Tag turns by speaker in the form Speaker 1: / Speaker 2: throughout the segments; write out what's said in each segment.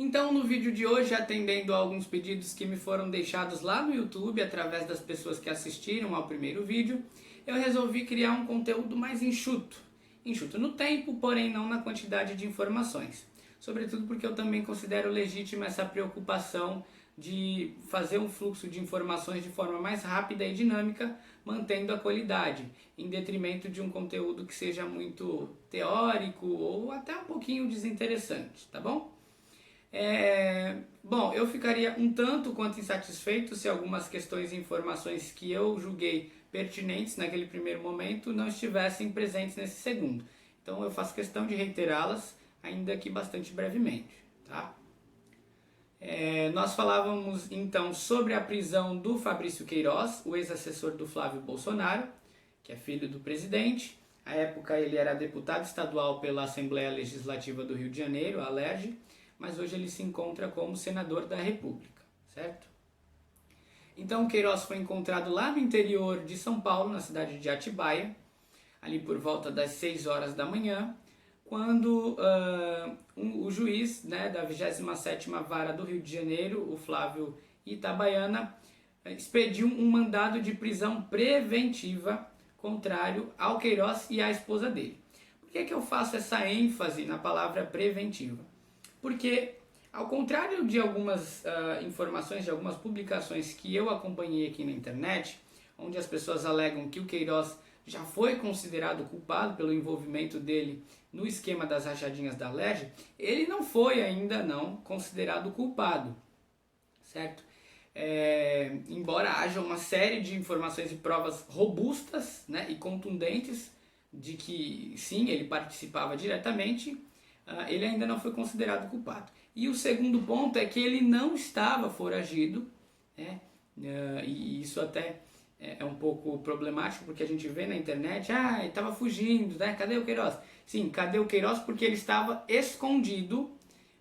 Speaker 1: Então, no vídeo de hoje, atendendo a alguns pedidos que me foram deixados lá no YouTube, através das pessoas que assistiram ao primeiro vídeo, eu resolvi criar um conteúdo mais enxuto. Enxuto no tempo, porém não na quantidade de informações. Sobretudo porque eu também considero legítima essa preocupação de fazer um fluxo de informações de forma mais rápida e dinâmica, mantendo a qualidade, em detrimento de um conteúdo que seja muito teórico ou até um pouquinho desinteressante, tá bom? Bom, eu ficaria um tanto quanto insatisfeito se algumas questões e informações que eu julguei pertinentes naquele primeiro momento não estivessem presentes nesse segundo. Então eu faço questão de reiterá-las, ainda que bastante brevemente, tá? Nós falávamos então sobre a prisão do Fabrício Queiroz, o ex-assessor do Flávio Bolsonaro, que é filho do presidente. À época ele era deputado estadual pela Assembleia Legislativa do Rio de Janeiro, a ALERJ, mas hoje ele se encontra como senador da República, certo? Então Queiroz foi encontrado lá no interior de São Paulo, na cidade de Atibaia, ali por volta das 6 horas da manhã, quando o juiz, né, da 27ª Vara do Rio de Janeiro, o Flávio Itabaiana, expediu um mandado de prisão preventiva contrário ao Queiroz e à esposa dele. Por que eu faço essa ênfase na palavra preventiva? Porque, ao contrário de algumas informações, de algumas publicações que eu acompanhei aqui na internet, onde as pessoas alegam que o Queiroz já foi considerado culpado pelo envolvimento dele no esquema das rachadinhas da ALERJ, ele não foi ainda não considerado culpado, certo? Embora haja uma série de informações e provas robustas, né, e contundentes de que sim, ele participava diretamente, ele ainda não foi considerado culpado. E o segundo ponto é que ele não estava foragido, né? E isso até é um pouco problemático, porque a gente vê na internet, ele estava fugindo, né? Cadê o Queiroz? Sim, cadê o Queiroz? Porque ele estava escondido,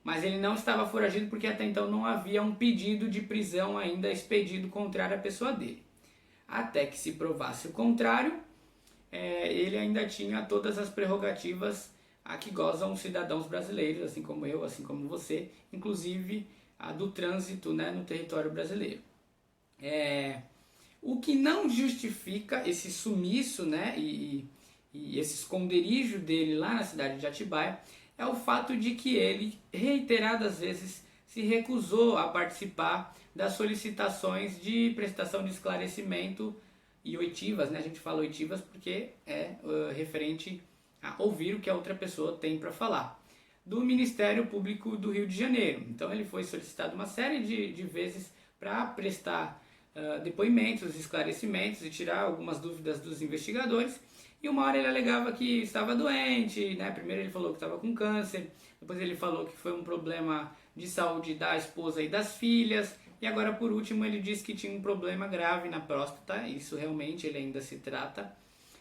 Speaker 1: mas ele não estava foragido porque até então não havia um pedido de prisão ainda expedido contrário à pessoa dele. Até que se provasse o contrário, ele ainda tinha todas as prerrogativas a que gozam os cidadãos brasileiros, assim como eu, assim como você, inclusive a do trânsito, né, no território brasileiro. O que não justifica esse sumiço, né, e esse esconderijo dele lá na cidade de Atibaia é o fato de que ele reiteradas vezes se recusou a participar das solicitações de prestação de esclarecimento e oitivas, né? A gente fala oitivas porque é referente a ouvir o que a outra pessoa tem para falar, do Ministério Público do Rio de Janeiro. Então ele foi solicitado uma série de vezes para prestar depoimentos, esclarecimentos e tirar algumas dúvidas dos investigadores. E uma hora ele alegava que estava doente, né? Primeiro ele falou que estava com câncer, depois ele falou que foi um problema de saúde da esposa e das filhas, e agora por último ele disse que tinha um problema grave na próstata. Isso realmente ele ainda se trata,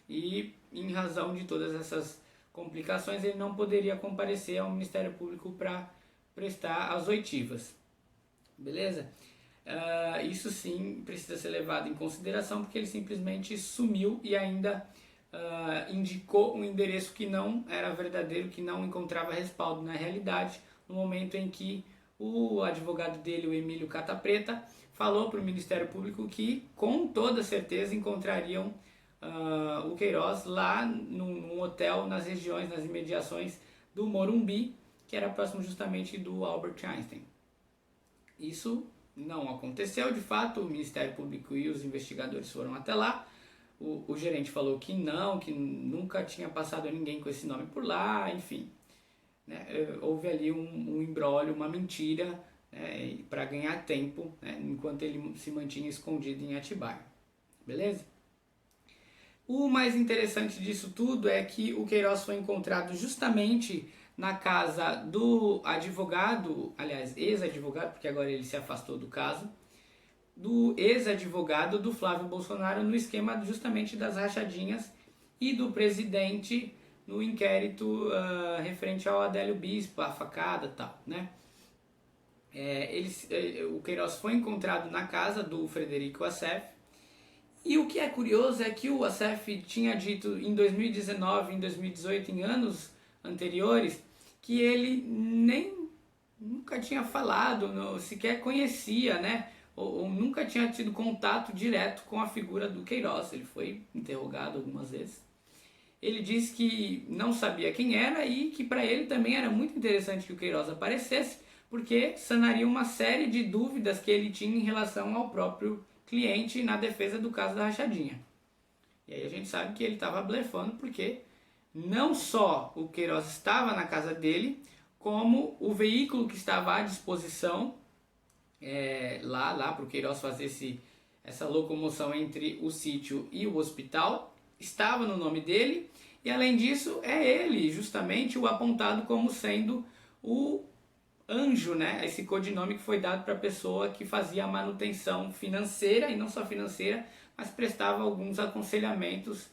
Speaker 1: e em razão de todas essas complicações ele não poderia comparecer ao Ministério Público para prestar as oitivas. Beleza? Isso sim precisa ser levado em consideração, porque ele simplesmente sumiu e ainda indicou um endereço que não era verdadeiro, que não encontrava respaldo na realidade, no momento em que o advogado dele, o Emílio Catapreta, falou para o Ministério Público que com toda certeza encontrariam o Queiroz lá num hotel nas regiões, nas imediações do Morumbi, que era próximo justamente do Albert Einstein. Isso não aconteceu, de fato, o Ministério Público e os investigadores foram até lá. O gerente falou que não, que nunca tinha passado ninguém com esse nome por lá, enfim. Né? Houve ali um imbróglio, uma mentira, né, para ganhar tempo, né, enquanto ele se mantinha escondido em Atibaia. Beleza? O mais interessante disso tudo é que o Queiroz foi encontrado justamente na casa do advogado, aliás, ex-advogado, porque agora ele se afastou do caso, do ex-advogado do Flávio Bolsonaro no esquema justamente das rachadinhas e do presidente no inquérito referente ao Adélio Bispo, a facada e tal, né? O Queiroz foi encontrado na casa do Frederico Assef, e o que é curioso é que o Assef tinha dito em 2019, em 2018, em anos anteriores, que ele nem nunca tinha falado, sequer conhecia, né? Ou nunca tinha tido contato direto com a figura do Queiroz. Ele foi interrogado algumas vezes. Ele disse que não sabia quem era e que para ele também era muito interessante que o Queiroz aparecesse, porque sanaria uma série de dúvidas que ele tinha em relação ao próprio cliente na defesa do caso da rachadinha. E aí a gente sabe que ele estava blefando, porque não só o Queiroz estava na casa dele, como o veículo que estava à disposição lá para o Queiroz fazer essa locomoção entre o sítio e o hospital estava no nome dele, e além disso é ele justamente o apontado como sendo o anjo, né? Esse codinome que foi dado para a pessoa que fazia a manutenção financeira, e não só financeira, mas prestava alguns aconselhamentos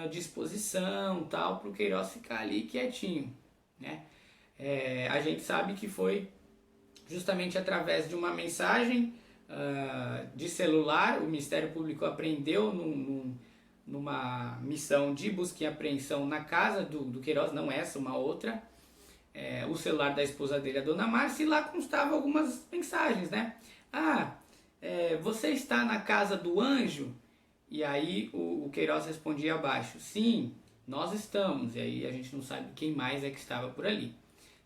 Speaker 1: de exposição, tal, para o Queiroz ficar ali quietinho, né? A gente sabe que foi justamente através de uma mensagem de celular. O Ministério Público apreendeu numa missão de busca e apreensão na casa do Queiroz, não essa, uma outra, o celular da esposa dele, a dona Márcia, e lá constavam algumas mensagens, né? Você está na casa do anjo? E aí o Queiroz respondia abaixo, sim, nós estamos. E aí a gente não sabe quem mais é que estava por ali,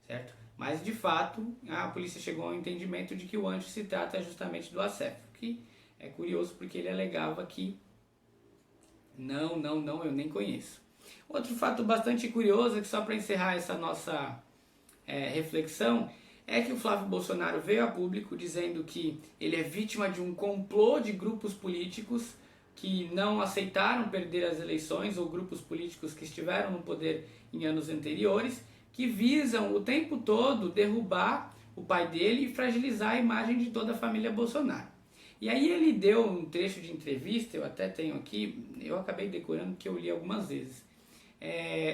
Speaker 1: certo? Mas de fato a polícia chegou ao entendimento de que o anjo se trata justamente do Acef, que é curioso porque ele alegava que não, eu nem conheço. Outro fato bastante curioso, que só para encerrar essa nossa reflexão, é que o Flávio Bolsonaro veio a público dizendo que ele é vítima de um complô de grupos políticos que não aceitaram perder as eleições, ou grupos políticos que estiveram no poder em anos anteriores, que visam o tempo todo derrubar o pai dele e fragilizar a imagem de toda a família Bolsonaro. E aí ele deu um trecho de entrevista, eu até tenho aqui, eu acabei decorando porque eu li algumas vezes,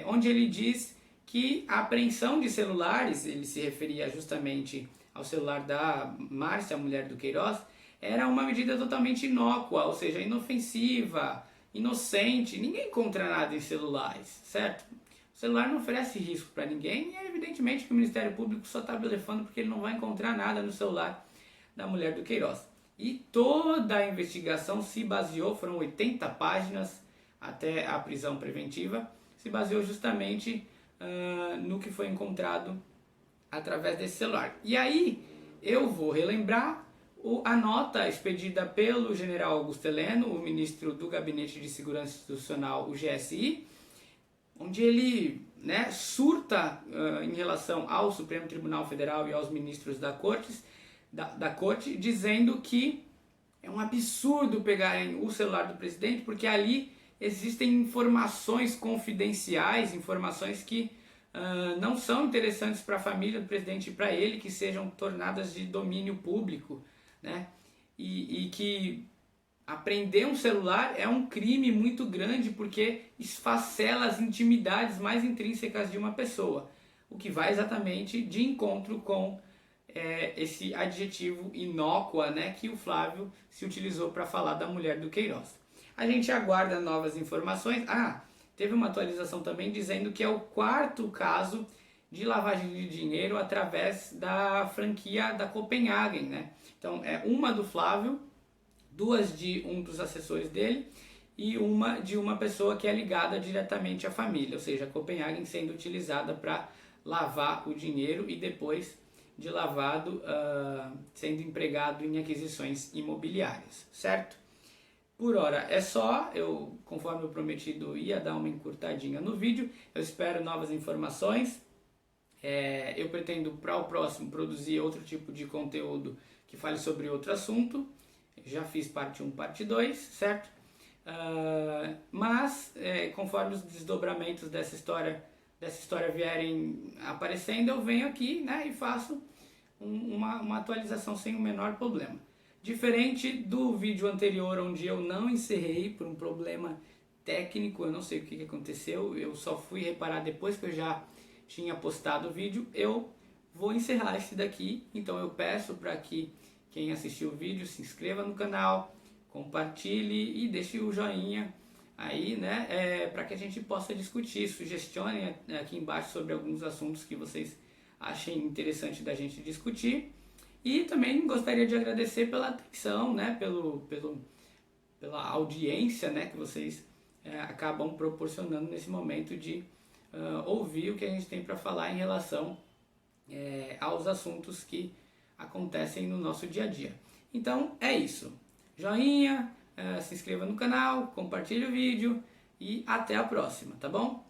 Speaker 1: onde ele diz que a apreensão de celulares, ele se referia justamente ao celular da Márcia, a mulher do Queiroz, era uma medida totalmente inócua, ou seja, inofensiva, inocente. Ninguém encontra nada em celulares, certo? O celular não oferece risco para ninguém, e é evidentemente que o Ministério Público só está blefando porque ele não vai encontrar nada no celular da mulher do Queiroz. E toda a investigação se baseou, foram 80 páginas até a prisão preventiva, se baseou justamente no que foi encontrado através desse celular. E aí eu vou relembrar a nota expedida pelo general Augusto Heleno, o ministro do Gabinete de Segurança Institucional, o GSI, onde ele surta em relação ao Supremo Tribunal Federal e aos ministros da corte, dizendo que é um absurdo pegarem o celular do presidente, porque ali existem informações confidenciais, informações que não são interessantes para a família do presidente e para ele, que sejam tornadas de domínio público, né? E que apreender um celular é um crime muito grande, porque esfacela as intimidades mais intrínsecas de uma pessoa, o que vai exatamente de encontro com esse adjetivo inócua, né, que o Flávio se utilizou para falar da mulher do Queiroz. A gente aguarda novas informações. Teve uma atualização também dizendo que é o 4º caso de lavagem de dinheiro através da franquia da Copenhagen, né? Então, uma do Flávio, 2 de um dos assessores dele e uma de uma pessoa que é ligada diretamente à família, ou seja, a Copenhagen sendo utilizada para lavar o dinheiro e depois de lavado sendo empregado em aquisições imobiliárias, certo? Por hora é só, conforme eu prometido, ia dar uma encurtadinha no vídeo. Eu espero novas informações. Eu pretendo para o próximo produzir outro tipo de conteúdo que fale sobre outro assunto. Já fiz parte 1, parte 2, certo? Mas conforme os desdobramentos dessa história vierem aparecendo, eu venho aqui, né, e faço uma atualização sem o menor problema. Diferente do vídeo anterior, onde eu não encerrei por um problema técnico, eu não sei o que aconteceu, eu só fui reparar depois que eu já tinha postado o vídeo, eu vou encerrar esse daqui. Então eu peço para que quem assistiu o vídeo se inscreva no canal, compartilhe e deixe o joinha aí, né, para que a gente possa discutir. Sugestionem aqui embaixo sobre alguns assuntos que vocês achem interessante da gente discutir. E também gostaria de agradecer pela atenção, né, pela audiência, né, que vocês acabam proporcionando nesse momento de ouvir o que a gente tem para falar em relação aos assuntos que acontecem no nosso dia a dia. Então é isso. Joinha, se inscreva no canal, compartilhe o vídeo e até a próxima, tá bom?